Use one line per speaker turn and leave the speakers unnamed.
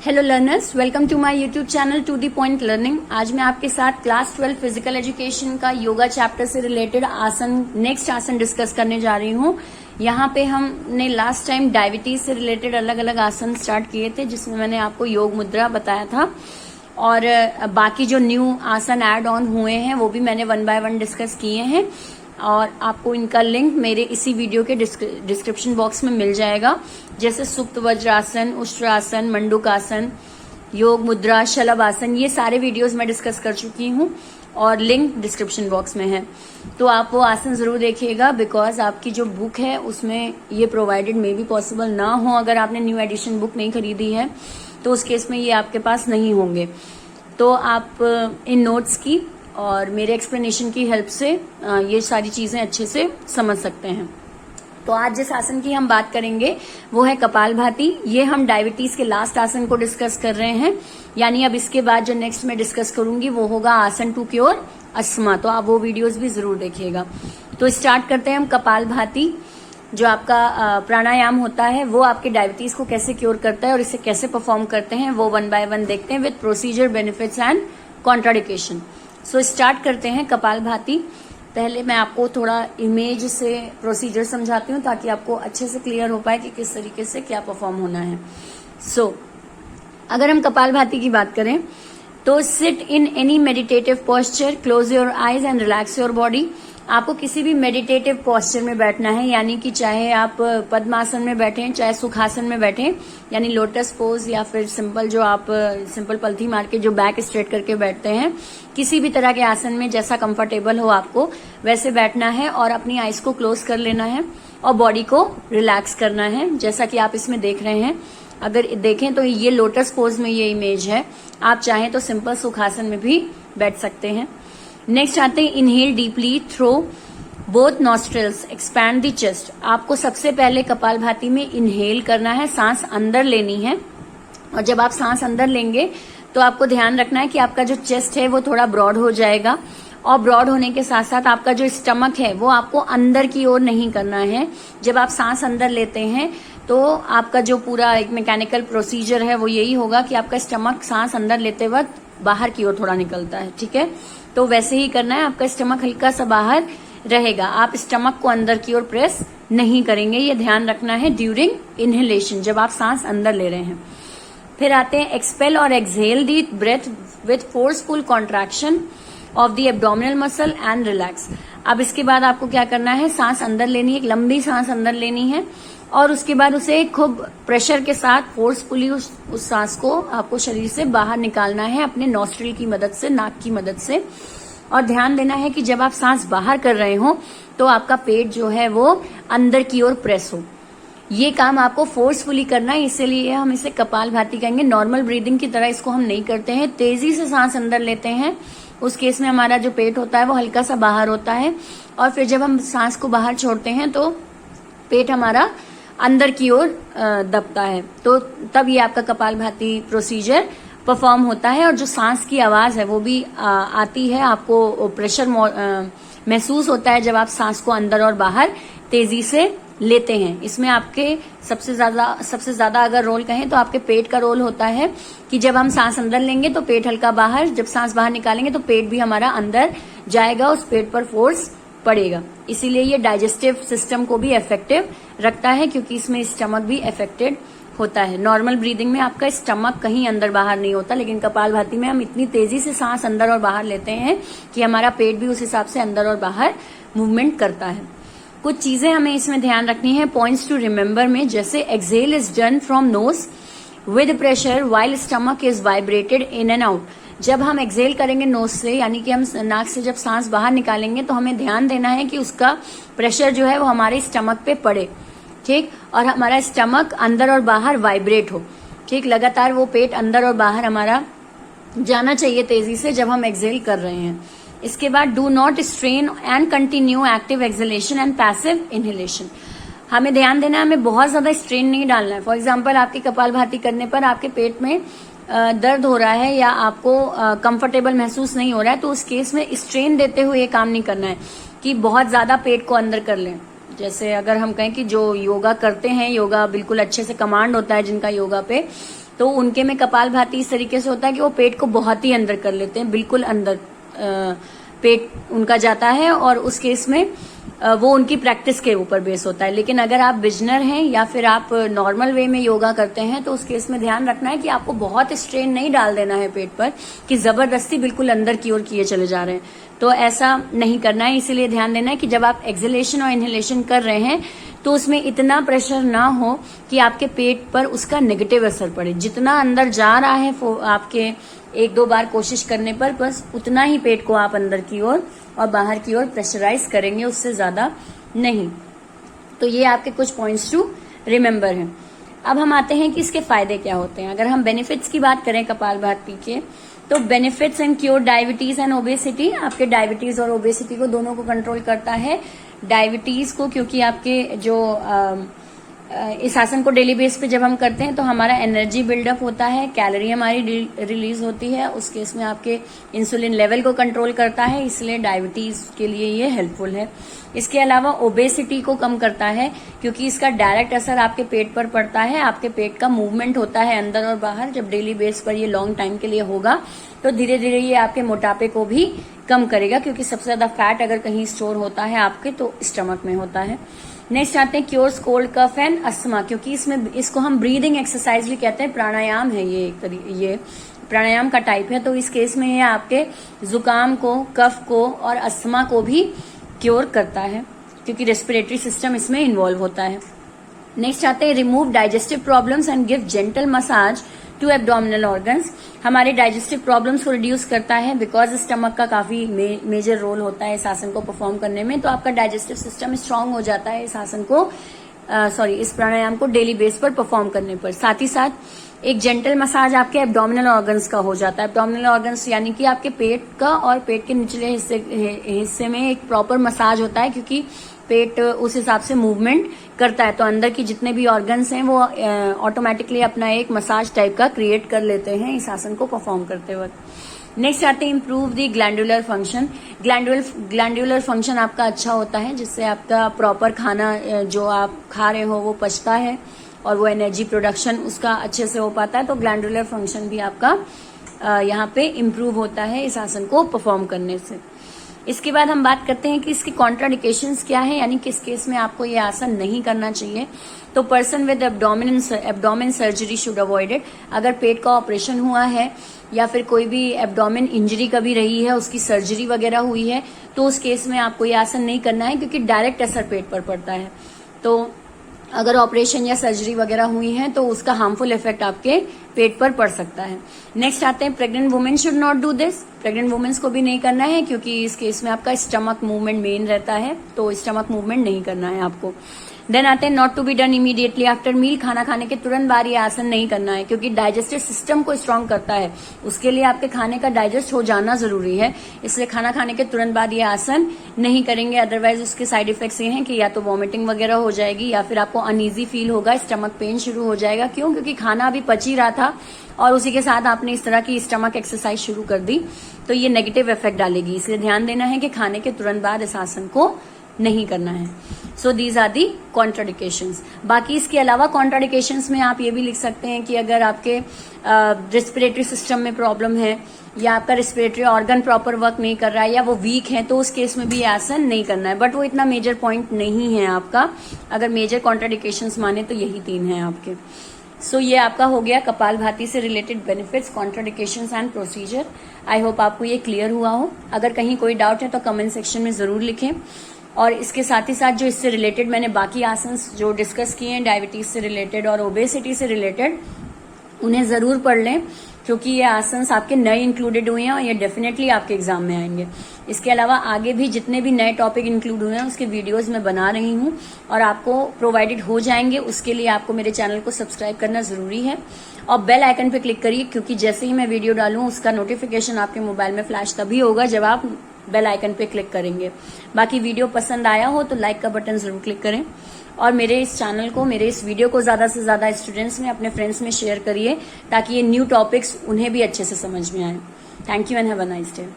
Hello learners, welcome to my YouTube channel to the point learning. आज मैं आपके साथ क्लास 12 फिजिकल एजुकेशन का योगा चैप्टर से रिलेटेड नेक्स्ट आसन डिस्कस करने जा रही हूँ। यहाँ पे हमने लास्ट टाइम डायबिटीज से रिलेटेड अलग अलग आसन स्टार्ट किए थे, जिसमें मैंने आपको योग मुद्रा बताया था और बाकी जो न्यू आसन ऐड ऑन हुए हैं वो भी मैंने 1 बाय 1 डिस्कस किए हैं और आपको इनका लिंक मेरे इसी वीडियो के डिस्क्रिप्शन बॉक्स में मिल जाएगा। जैसे सुप्त वज्रासन, उष्ट्रासन, मंडूकासन, योग मुद्रा, शलभ आसन, ये सारे वीडियोस मैं डिस्कस कर चुकी हूँ और लिंक डिस्क्रिप्शन बॉक्स में है। तो आप वो आसन जरूर देखिएगा, बिकॉज आपकी जो बुक है उसमें ये प्रोवाइडेड मे बी पॉसिबल ना हो। अगर आपने न्यू एडिशन बुक नहीं खरीदी है तो उस केस में ये आपके पास नहीं होंगे। तो आप इन नोट्स की और मेरे एक्सप्लेनेशन की हेल्प से ये सारी चीजें अच्छे से समझ सकते हैं। तो आज जिस आसन की हम बात करेंगे वो है कपालभाति। ये हम डायबिटीज के लास्ट आसन को डिस्कस कर रहे हैं, यानी अब इसके बाद जो नेक्स्ट मैं डिस्कस करूंगी वो होगा आसन टू क्योर अस्थमा। तो आप वो वीडियोस भी जरूर देखिएगा। तो स्टार्ट करते हैं हम कपालभाति। जो आपका प्राणायाम होता है वो आपके डायबिटीज को कैसे क्योर करता है और इसे कैसे परफॉर्म करते हैं वो 1 बाय 1 देखते हैं with procedure, benefits and contraindication. So start करते हैं कपालभाति। पहले मैं आपको थोड़ा इमेज से प्रोसीजर समझाती हूँ ताकि आपको अच्छे से क्लियर हो पाए कि किस तरीके से क्या परफॉर्म होना है। अगर हम कपालभाति की बात करें तो sit in any meditative posture, close your eyes and relax your body. आपको किसी भी मेडिटेटिव पोस्चर में बैठना है, यानी कि चाहे आप पद्मासन में बैठें, चाहे सुखासन में बैठें, यानी लोटस पोज, या फिर सिंपल जो आप सिंपल पलथी मार के जो बैक स्ट्रेट करके बैठते हैं, किसी भी तरह के आसन में जैसा कंफर्टेबल हो आपको वैसे बैठना है और अपनी आईज को क्लोज कर लेना है और बॉडी को रिलैक्स करना है, जैसा कि आप इसमें देख रहे हैं। अगर देखें तो ये लोटस पोज में ये इमेज है। आप चाहें तो सिंपल सुखासन में भी बैठ सकते हैं। नेक्स्ट आते हैं inhale deeply through both nostrils, expand the chest. आपको सबसे पहले कपालभाति में इनहेल करना है, सांस अंदर लेनी है और जब आप सांस अंदर लेंगे तो आपको ध्यान रखना है कि आपका जो चेस्ट है वो थोड़ा ब्रॉड हो जाएगा और ब्रॉड होने के साथ साथ आपका जो स्टमक है वो आपको अंदर की ओर नहीं करना है। जब आप सांस अंदर लेते हैं तो आपका जो पूरा एक मैकेनिकल प्रोसीजर है वो यही होगा कि आपका स्टमक सांस अंदर लेते वक्त बाहर की ओर थोड़ा निकलता है, ठीक है। तो वैसे ही करना है, आपका स्टमक हल्का सा बाहर रहेगा, आप स्टमक को अंदर की ओर प्रेस नहीं करेंगे, ये ध्यान रखना है ड्यूरिंग इनहेलेशन, जब आप सांस अंदर ले रहे हैं। फिर आते हैं एक्सपेल और exhale the breath with forceful contraction of the abdominal muscle and relax. अब इसके बाद आपको क्या करना है, सांस अंदर लेनी है, एक लंबी सांस अंदर लेनी है और उसके बाद उसे खूब प्रेशर के साथ फोर्सफुली उस सांस को आपको शरीर से बाहर निकालना है अपने नॉस्ट्रिल की मदद से, नाक की मदद से। और ध्यान देना है कि जब आप सांस बाहर कर रहे हो तो आपका पेट जो है वो अंदर की ओर प्रेस हो। ये काम आपको फोर्सफुली करना है, इसीलिए हम इसे कपालभाति कहेंगे। नॉर्मल ब्रीदिंग की तरह इसको हम नहीं करते हैं। तेजी से सांस अंदर लेते हैं, उस केस में हमारा जो पेट होता है वो हल्का सा बाहर होता है और फिर जब हम सांस को बाहर छोड़ते हैं तो पेट हमारा अंदर की ओर दबता है। तो तब ये आपका कपालभाति प्रोसीजर परफॉर्म होता है और जो सांस की आवाज है वो भी आती है। आपको प्रेशर महसूस होता है जब आप सांस को अंदर और बाहर तेजी से लेते हैं। इसमें आपके सबसे ज्यादा अगर रोल कहें तो आपके पेट का रोल होता है कि जब हम सांस अंदर लेंगे तो पेट हल्का बाहर, जब सांस बाहर निकालेंगे तो पेट भी हमारा अंदर जाएगा, उस पेट पर फोर्स पड़ेगा। इसीलिए ये डाइजेस्टिव सिस्टम को भी इफेक्टिव रखता है क्योंकि इसमें स्टमक भी इफेक्टेड होता है। नॉर्मल ब्रीदिंग में आपका स्टमक कहीं अंदर बाहर नहीं होता, लेकिन कपालभाति में हम इतनी तेजी से सांस अंदर और बाहर लेते हैं कि हमारा पेट भी उस हिसाब से अंदर और बाहर मूवमेंट करता है। कुछ चीजें हमें इसमें ध्यान रखनी है, पॉइंट्स टू रिमेम्बर में, जैसे exhale is done from knows with pressure while stomach is vibrated in and out. जब हम एक्सहेल करेंगे नोज से, यानी कि हम नाक से जब सांस बाहर निकालेंगे तो हमें ध्यान देना है कि उसका प्रेशर जो है वो हमारे स्टमक पे पड़े, ठीक, और हमारा स्टमक अंदर और बाहर वाइब्रेट हो, ठीक। लगातार वो पेट अंदर और बाहर हमारा जाना चाहिए तेजी से जब हम एक्सहेल कर रहे हैं। इसके बाद do not strain and continue active exhalation and passive inhalation. हमें ध्यान देना है, हमें बहुत ज्यादा स्ट्रेन नहीं डालना है। फॉर एग्जाम्पल आपकी कपालभाति करने पर आपके पेट में दर्द हो रहा है या आपको कंफर्टेबल महसूस नहीं हो रहा है तो उस केस में स्ट्रेन देते हुए ये काम नहीं करना है कि बहुत ज्यादा पेट को अंदर कर लें। जैसे अगर हम कहें कि जो योगा करते हैं, योगा बिल्कुल अच्छे से कमांड होता है जिनका योगा पे, तो उनके में कपालभाति इस तरीके से होता है कि वो पेट को बहुत ही अंदर कर लेते हैं, बिल्कुल अंदर पेट उनका जाता है, और उस केस में वो उनकी प्रैक्टिस के ऊपर बेस होता है। लेकिन अगर आप बिजनर हैं या फिर आप नॉर्मल वे में योगा करते हैं तो उस केस में ध्यान रखना है कि आपको बहुत स्ट्रेन नहीं डाल देना है पेट पर कि जबरदस्ती बिल्कुल अंदर की ओर किए चले जा रहे हैं, तो ऐसा नहीं करना है। इसीलिए ध्यान देना है कि जब आप एक्सहेलेशन और इनहेलेशन कर रहे हैं तो उसमें इतना प्रेशर ना हो कि आपके पेट पर उसका नेगेटिव असर पड़े। जितना अंदर जा रहा है आपके 1-2 बार कोशिश करने पर बस उतना ही पेट को आप अंदर की ओर और बाहर की ओर प्रेशराइज करेंगे, उससे ज्यादा नहीं। तो ये आपके कुछ पॉइंट्स टू रिमेम्बर हैं। अब हम आते हैं कि इसके फायदे क्या होते हैं। अगर हम बेनिफिट्स की बात करें कपालभाति के, तो benefits and cure diabetes and obesity. आपके डायबिटीज और ओबेसिटी को दोनों को कंट्रोल करता है। डायबिटीज को क्योंकि आपके जो इस आसन को डेली बेस पे जब हम करते हैं तो हमारा एनर्जी बिल्डअप होता है, कैलोरी हमारी रिलीज होती है, उस केस में आपके इंसुलिन लेवल को कंट्रोल करता है, इसलिए डायबिटीज के लिए ये हेल्पफुल है। इसके अलावा ओबेसिटी को कम करता है क्योंकि इसका डायरेक्ट असर आपके पेट पर पड़ता है। आपके पेट का मूवमेंट होता है अंदर और बाहर, जब डेली बेस पर ये लॉन्ग टाइम के लिए होगा तो धीरे धीरे ये आपके मोटापे को भी कम करेगा, क्योंकि सबसे ज्यादा फैट अगर कहीं स्टोर होता है आपके तो स्टमक में होता है। नेक्स्ट आते हैं cures cold cough and asthma, क्योंकि इसमें इसको हम ब्रीदिंग एक्सरसाइज भी कहते हैं, प्राणायाम है ये प्राणायाम का टाइप है। तो इस केस में ये आपके जुकाम को, कफ को और अस्थमा को भी क्योर करता है क्योंकि रेस्पिरेटरी सिस्टम इसमें इन्वॉल्व होता है। नेक्स्ट आते हैं remove digestive problems and give gentle massage to abdominal organs. हमारे डाइजेस्टिव प्रॉब्लम्स को रिड्यूस करता है बिकॉज स्टमक का काफी मेजर रोल होता है इस आसन को परफॉर्म करने में। तो आपका डाइजेस्टिव सिस्टम स्ट्रांग हो जाता है इस आसन को इस प्राणायाम को डेली बेस पर परफॉर्म करने पर। साथ ही साथ एक जेंटल मसाज आपके एब्डोमिनल ऑर्गन्स का हो जाता है। एब्डोमिनल ऑर्गन्स यानी कि आपके पेट का और पेट के निचले हिस्से में एक प्रॉपर मसाज होता है, क्योंकि पेट उस हिसाब से मूवमेंट करता है, तो अंदर की जितने भी ऑर्गन्स हैं वो ऑटोमेटिकली अपना एक मसाज टाइप का क्रिएट कर लेते हैं इस आसन को परफॉर्म करते वक्त। नेक्स्ट आते हैं improve the glandular function. Glandular function आपका अच्छा होता है, जिससे आपका प्रॉपर खाना जो आप खा रहे हो वो पचता है और वो एनर्जी प्रोडक्शन उसका अच्छे से हो पाता है। तो ग्लैंडुलर फंक्शन भी आपका यहाँ पे इम्प्रूव होता है इस आसन को परफॉर्म करने से। इसके बाद हम बात करते हैं कि इसकी कॉन्ट्राडिकेशंस क्या है, यानी किस केस में आपको ये आसन नहीं करना चाहिए। तो person with abdomen surgery should avoid it. अगर पेट का ऑपरेशन हुआ है या फिर कोई भी एब्डोमेन इंजरी कभी रही है, उसकी सर्जरी वगैरह हुई है, तो उस केस में आपको ये आसन नहीं करना है, क्योंकि डायरेक्ट असर पेट पर पड़ता है। तो अगर ऑपरेशन या सर्जरी वगैरह हुई है तो उसका हार्मफुल इफेक्ट आपके पेट पर पड़ सकता है। नेक्स्ट आते हैं pregnant women should not do this. Pregnant women's को भी नहीं करना है, क्योंकि इस केस में आपका स्टमक मूवमेंट मेन रहता है, तो स्टमक मूवमेंट नहीं करना है आपको। देन आते हैं not to be done immediately after meal. खाना खाने के तुरंत बाद ये आसन नहीं करना है, क्योंकि डाइजेस्टिव सिस्टम को स्ट्रांग करता है, उसके लिए आपके खाने का डाइजेस्ट हो जाना जरूरी है, इसलिए खाना खाने के तुरंत बाद ये आसन नहीं करेंगे। अदरवाइज उसके साइड इफेक्ट्स ये हैं कि या तो वॉमिटिंग वगैरह हो जाएगी या फिर आपको अनईजी फील होगा, स्टमक पेन शुरू हो जाएगा। क्यों? क्योंकि खाना अभी पच ही रहा था और उसी के साथ आपने इस तरह की स्टमक एक्सरसाइज शुरू कर दी, तो ये नेगेटिव इफेक्ट डालेगी। इसलिए ध्यान देना है कि खाने के तुरंत बाद इस आसन को नहीं करना है। So these are the contraindications. बाकी इसके अलावा कॉन्ट्राडिकेशंस में आप ये भी लिख सकते हैं कि अगर आपके रेस्पिरेटरी सिस्टम में प्रॉब्लम है या आपका रेस्पिरेटरी ऑर्गन प्रॉपर वर्क नहीं कर रहा है या वो वीक है, तो उस केस में भी ये आसन नहीं करना है। बट वो इतना मेजर पॉइंट नहीं है आपका, अगर मेजर कॉन्ट्राडिकेशंस माने तो यही 3 हैं आपके। सो ये आपका हो गया कपालभाति से related benefits, contraindications and procedure. I hope आपको ये क्लियर हुआ हो। अगर कहीं कोई डाउट है तो कमेंट सेक्शन में जरूर लिखें, और इसके साथ ही साथ जो इससे रिलेटेड मैंने बाकी आसन जो डिस्कस किए हैं डायबिटीज से रिलेटेड और ओबेसिटी से रिलेटेड, उन्हें जरूर पढ़ लें, क्योंकि ये आसन आपके नए इंक्लूडेड हुए हैं और ये डेफिनेटली आपके एग्जाम में आएंगे। इसके अलावा आगे भी जितने भी नए टॉपिक इंक्लूड हुए हैं उसके वीडियोस मैं बना रही हूं और आपको प्रोवाइडेड हो जाएंगे। उसके लिए आपको मेरे चैनल को सब्सक्राइब करना जरूरी है और बेल आइकन पे क्लिक करिए, क्योंकि जैसे ही मैं वीडियो डालूं उसका नोटिफिकेशन आपके मोबाइल में फ्लैश तभी होगा जब आप बेल आइकन पे क्लिक करेंगे। बाकी वीडियो पसंद आया हो तो लाइक का बटन जरूर क्लिक करें और मेरे इस चैनल को, मेरे इस वीडियो को ज्यादा से ज्यादा स्टूडेंट्स में, अपने फ्रेंड्स में शेयर करिए, ताकि ये न्यू टॉपिक्स उन्हें भी अच्छे से समझ में आए। Thank you and have a nice day.